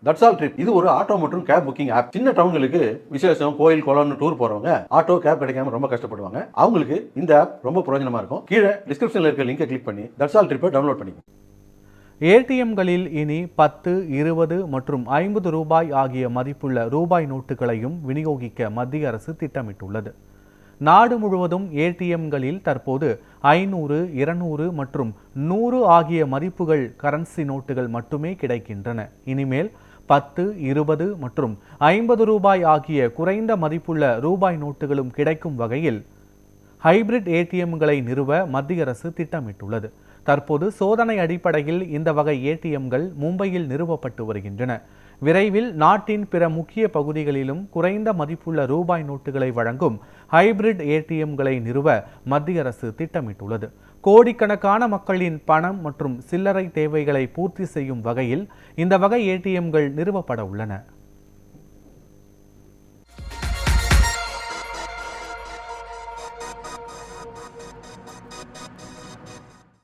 That's all trip இது ஒரு auto மற்றும் கேப் புக்கிங் ஆப். சின்ன டவுன்களுக்கு விசேஷம், கோயில், குளம்னு டூர் போறவங்க ஆட்டோ கேப் கிடைக்காம ரொம்ப கஷ்டப்படுவாங்க. அவங்களுக்கு இந்த ஆப் ரொம்ப பிரயோஜனமா இருக்கும். கீழே டிஸ்கிரிப்ஷன்ல இருக்க லிங்கை கிளிக் பண்ணி தட்ஸ் ஆல் ட்ரிப்பை டவுன்லோட் பண்ணிக்கோங்க. ஏடிஎம்களில் இனி 10, 20 மற்றும் 50 ரூபாய் ஆகிய மதிப்புள்ள ரூபாய் நோட்டுகளையும் விநியோகிக்க மத்திய அரசு திட்டமிட்டுள்ளது. நாடு முழுவதும் ஏடிஎம்களில் தற்போது 500, 200 மற்றும் 100 ஆகிய மதிப்புகள் கரன்சி நோட்டுகள் மட்டுமே கிடைக்கின்றன. இனிமேல் 10, 20 மற்றும் 50 ரூபாய் ஆகிய குறைந்த மதிப்புள்ள ரூபாய் நோட்டுகளும் கிடைக்கும் வகையில் ஹைபிரிட் ஏடிஎம்களை நிறுவ மத்திய அரசு திட்டமிட்டுள்ளது. தற்போது சோதனை அடிப்படையில் இந்த வகை ஏடிஎம்கள் மும்பையில் நிறுவப்பட்டு வருகின்றன. விரைவில் நாட்டின் பிற முக்கிய பகுதிகளிலும் குறைந்த மதிப்புள்ள ரூபாய் நோட்டுகளை வழங்கும் ஹைபிரிட் ஏடிஎம்களை நிறுவ மத்திய அரசு திட்டமிட்டுள்ளது. கோடிக்கணக்கான மக்களின் பணம் மற்றும் சில்லறை தேவைகளை பூர்த்தி செய்யும் வகையில் இந்த வகை ஏடிஎம்கள் நிறுவப்பட உள்ளன.